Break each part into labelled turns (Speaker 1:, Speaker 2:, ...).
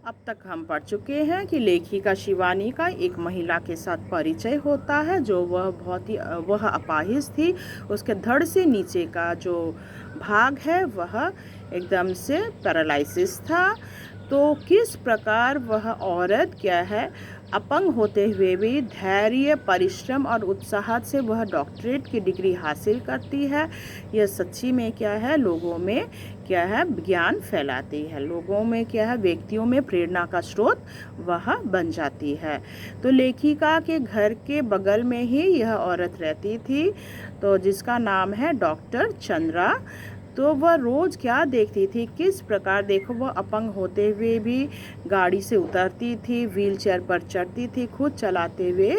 Speaker 1: अब तक हम पढ़ चुके हैं कि लेखिका शिवानी का एक महिला के साथ परिचय होता है जो वह अपाहिज थी। उसके धड़ से नीचे का जो भाग है वह एकदम से पैरालिसिस था। तो किस प्रकार वह औरत क्या है अपंग होते हुए भी धैर्य, परिश्रम और उत्साह से वह डॉक्टरेट की डिग्री हासिल करती है। यह सच्ची में क्या है, लोगों में क्या है ज्ञान फैलाती है, लोगों में क्या है व्यक्तियों में प्रेरणा का स्रोत वह बन जाती है। तो लेखिका के घर के बगल में ही यह औरत रहती थी, तो जिसका नाम है डॉक्टर चंद्रा। तो वह रोज़ क्या देखती थी, किस प्रकार देखो वह अपंग होते हुए भी गाड़ी से उतरती थी, व्हीलचेयर पर चढ़ती थी, खुद चलाते हुए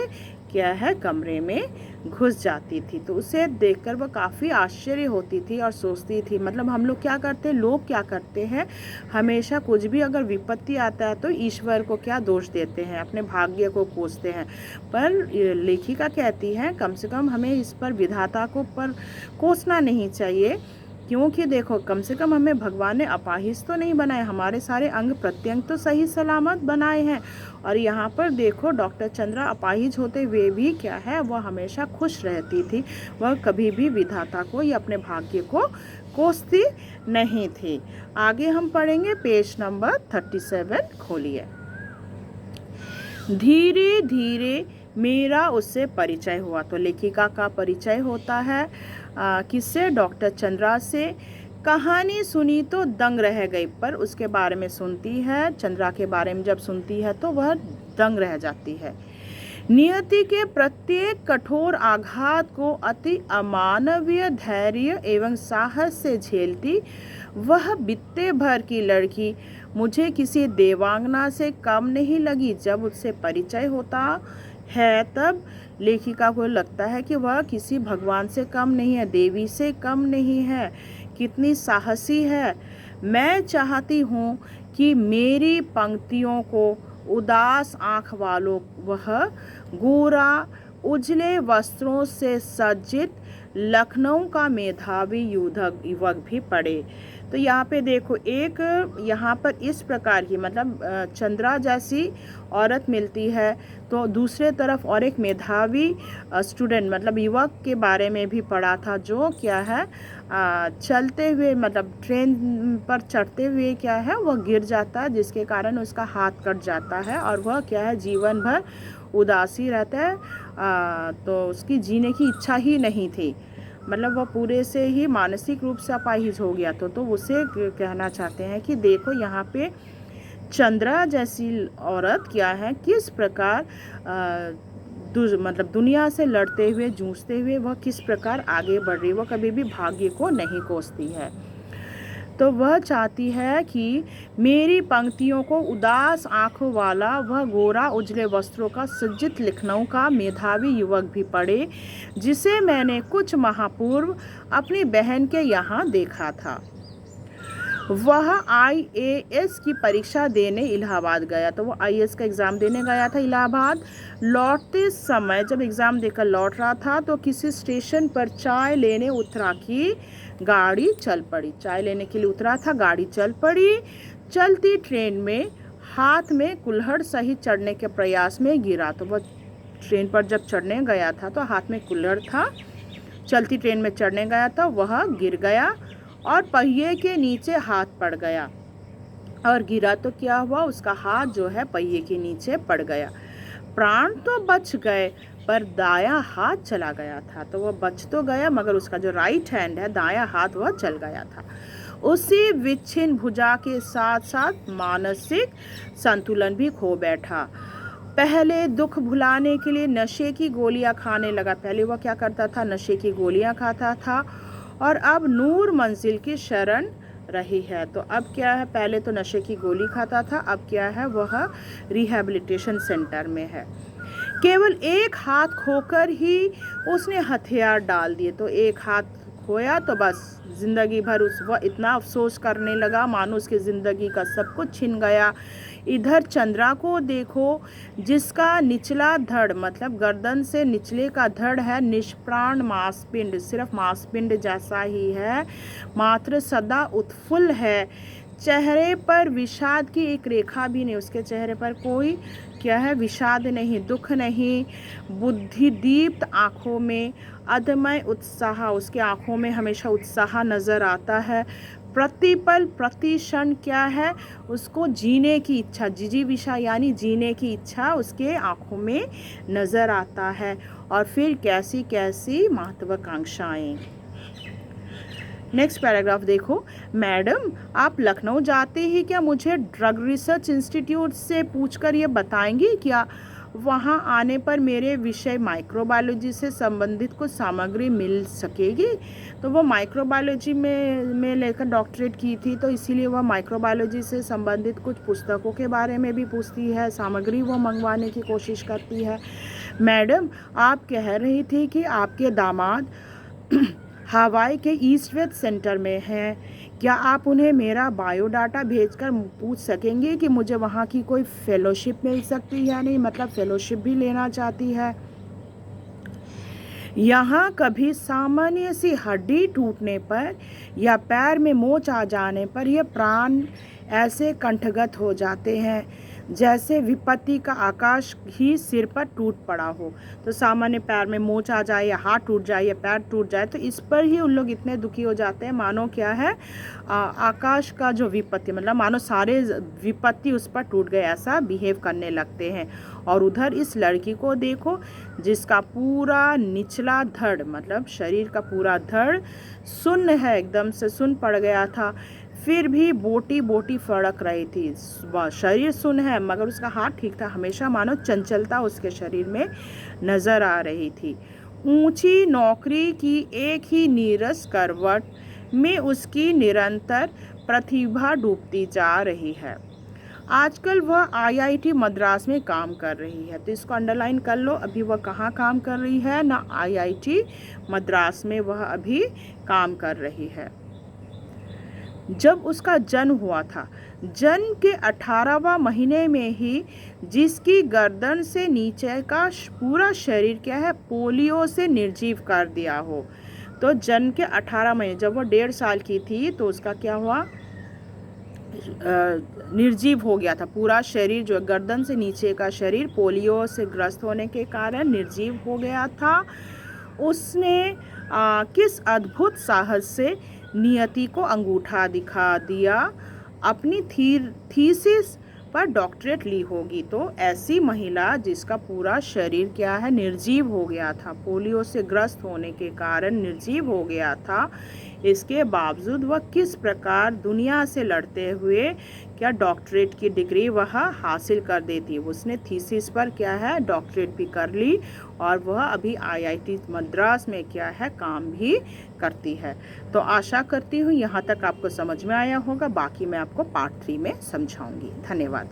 Speaker 1: क्या है कमरे में घुस जाती थी। तो उसे देखकर वह काफ़ी आश्चर्य होती थी और सोचती थी, मतलब हम लोग क्या करते हैं, लोग क्या करते हैं, हमेशा कुछ भी अगर विपत्ति आता है तो ईश्वर को क्या दोष देते हैं, अपने भाग्य को कोसते हैं। पर लेखिका कहती है कम से कम हमें इस पर विधाता को पर कोसना नहीं चाहिए, क्योंकि देखो कम से कम हमें भगवान ने अपाहिज तो नहीं बनाए, हमारे सारे अंग प्रत्यंग तो सही सलामत बनाए हैं। और यहाँ पर देखो डॉक्टर चंद्रा अपाहिज होते हुए भी क्या है वह हमेशा खुश रहती थी, वह कभी भी विधाता को या अपने भाग्य को कोसती नहीं थी। आगे हम पढ़ेंगे पेज नंबर 37 खोलिए। धीरे धीरे मेरा उससे परिचय हुआ। तो लेखिका का परिचय होता है किससे, डॉक्टर चंद्रा से। कहानी सुनी तो दंग रह गई, पर उसके बारे में सुनती है, चंद्रा के बारे में जब सुनती है तो वह दंग रह जाती है। नियति के प्रत्येक कठोर आघात को अति अमानवीय धैर्य एवं साहस से झेलती वह बित्ते भर की लड़की मुझे किसी देवांगना से कम नहीं लगी। जब उससे परिचय होता है तब लेखिका को लगता है कि वह किसी भगवान से कम नहीं है, देवी से कम नहीं है, कितनी साहसी है। मैं चाहती हूँ कि मेरी पंक्तियों को उदास आँख वालों वह गोरा उजले वस्त्रों से सज्जित लखनऊ का मेधावी युवक भी पढ़े। तो यहाँ पे देखो एक यहाँ पर इस प्रकार की मतलब चंद्रा जैसी औरत मिलती है, तो दूसरे तरफ और एक मेधावी स्टूडेंट मतलब युवक के बारे में भी पढ़ा था, जो क्या है चलते हुए मतलब ट्रेन पर चढ़ते हुए क्या है वह गिर जाता है, जिसके कारण उसका हाथ कट जाता है और वह क्या है जीवन भर उदासी रहता है। तो उसकी जीने की इच्छा ही नहीं थी, मतलब वह पूरे से ही मानसिक रूप से अपाहिज हो गया। तो उसे कहना चाहते हैं कि देखो यहाँ पे चंद्रा जैसी औरत क्या है, किस प्रकार मतलब दुनिया से लड़ते हुए जूझते हुए वह किस प्रकार आगे बढ़ रही, वह कभी भी भाग्य को नहीं कोसती है। तो वह चाहती है कि मेरी पंक्तियों को उदास आंखों वाला वह गोरा उजले वस्त्रों का सज्जित लखनऊ का मेधावी युवक भी पढ़े, जिसे मैंने कुछ माह पूर्व अपनी बहन के यहाँ देखा था। वह IAS की परीक्षा देने इलाहाबाद गया, तो वो IAS का एग्ज़ाम देने गया था इलाहाबाद। लौटते समय जब एग्ज़ाम देकर लौट रहा था तो किसी स्टेशन पर चाय लेने उतरा कि गाड़ी चल पड़ी, चाय लेने के लिए उतरा था, गाड़ी चल पड़ी। चलती ट्रेन में हाथ में कुल्हड़ सहित चढ़ने के प्रयास में गिरा। तो वह ट्रेन पर जब चढ़ने गया था तो हाथ में कुल्हड़ था, चलती ट्रेन में चढ़ने गया था, वह गिर गया और पहिए के नीचे हाथ पड़ गया और गिरा तो क्या हुआ, उसका हाथ जो है पहिए के नीचे पड़ गया। प्राण तो बच गए पर दायां हाथ चला गया था। तो वह बच तो गया मगर उसका जो राइट हैंड है, दायां हाथ, वह चल गया था। उसी विच्छिन्न भुजा के साथ साथ मानसिक संतुलन भी खो बैठा। पहले दुख भुलाने के लिए नशे की गोलियां खाने लगा। पहले वह क्या करता था, नशे की गोलियां खाता था और अब नूर मंजिल की शरण रही है। तो अब क्या है, पहले तो नशे की गोली खाता था, अब क्या है वह रिहैबिलिटेशन सेंटर में है। केवल एक हाथ खोकर ही उसने हथियार डाल दिए। तो एक हाथ खोया तो बस ज़िंदगी भर वह इतना अफसोस करने लगा मानो उसकी ज़िंदगी का सब कुछ छिन गया। इधर चंद्रा को देखो, जिसका निचला धड़ मतलब गर्दन से निचले का धड़ है निष्प्राण मांसपिंड, सिर्फ मांसपिंड जैसा ही है, मात्र सदा उत्फुल्ल है, चेहरे पर विषाद की एक रेखा भी नहीं, उसके चेहरे पर कोई क्या है, विषाद नहीं, दुख नहीं। बुद्धि दीप्त आँखों में अदम्य उत्साह, उसके आँखों में हमेशा उत्साह नज़र आता है। प्रतिपल प्रति क्षण क्या है, उसको जीने की इच्छा, जिजीविषा यानी जीने की इच्छा उसके आँखों में नज़र आता है। और फिर कैसी कैसी महत्वाकांक्षाएं। नेक्स्ट पैराग्राफ देखो। मैडम आप लखनऊ जाते ही क्या मुझे ड्रग रिसर्च इंस्टीट्यूट से पूछकर ये बताएंगी क्या वहाँ आने पर मेरे विषय माइक्रोबायोलॉजी से संबंधित कुछ सामग्री मिल सकेगी? तो वो माइक्रोबायोलॉजी में लेकर डॉक्टरेट की थी, तो इसीलिए वह माइक्रोबायोलॉजी से संबंधित कुछ पुस्तकों के बारे में भी पूछती है, सामग्री वो मंगवाने की कोशिश करती है। मैडम आप कह रही थी कि आपके दामाद हवाई के ईस्ट वेस्ट सेंटर में हैं, क्या आप उन्हें मेरा बायोडाटा भेजकर पूछ सकेंगे कि मुझे वहाँ की कोई फेलोशिप मिल सकती है? नहीं, मतलब फेलोशिप भी लेना चाहती है। यहाँ कभी सामान्य सी हड्डी टूटने पर या पैर में मोच आ जाने पर यह प्राण ऐसे कंठगत हो जाते हैं जैसे विपत्ति का आकाश ही सिर पर टूट पड़ा हो। तो सामान्य पैर में मोच आ जाए या हाथ टूट जाए या पैर टूट जाए तो इस पर ही उन लोग इतने दुखी हो जाते हैं मानो क्या है, आकाश का जो विपत्ति, मतलब मानो सारे विपत्ति उस पर टूट गए, ऐसा बिहेव करने लगते हैं। और उधर इस लड़की को देखो जिसका पूरा निचला धड़, मतलब शरीर का पूरा धड़ सुन्न है, एकदम से सुन्न पड़ गया था, फिर भी बोटी बोटी फड़क रही थी। शरीर सुन्न है मगर उसका हाथ ठीक था, हमेशा मानो चंचलता उसके शरीर में नज़र आ रही थी। ऊंची नौकरी की एक ही नीरस करवट में उसकी निरंतर प्रतिभा डूबती जा रही है। आजकल वह आईआईटी मद्रास में काम कर रही है, तो इसको अंडरलाइन कर लो। अभी वह कहाँ काम कर रही है ना, आईआईटी मद्रास में वह अभी काम कर रही है। जब उसका जन्म हुआ था, जन्म के 18वां महीने में ही जिसकी गर्दन से नीचे का पूरा शरीर क्या है, पोलियो से निर्जीव कर दिया हो। तो जन्म के 18 महीने, जब वो 1.5 साल की थी तो उसका क्या हुआ, निर्जीव हो गया था पूरा शरीर, जो गर्दन से नीचे का शरीर पोलियो से ग्रस्त होने के कारण निर्जीव हो गया था। उसने किस अद्भुत साहस से नियति को अंगूठा दिखा दिया, अपनी थीसिस पर डॉक्टरेट ली होगी। तो ऐसी महिला जिसका पूरा शरीर क्या है, निर्जीव हो गया था, पोलियो से ग्रस्त होने के कारण निर्जीव हो गया था, इसके बावजूद वह किस प्रकार दुनिया से लड़ते हुए क्या डॉक्टरेट की डिग्री वह हासिल कर देती। उसने थीसिस पर क्या है, डॉक्टरेट भी कर ली और वह अभी आईआईटी मद्रास में क्या है, काम भी करती है। तो आशा करती हूँ यहाँ तक आपको समझ में आया होगा, बाकी मैं आपको पार्ट 3 में समझाऊंगी। धन्यवाद।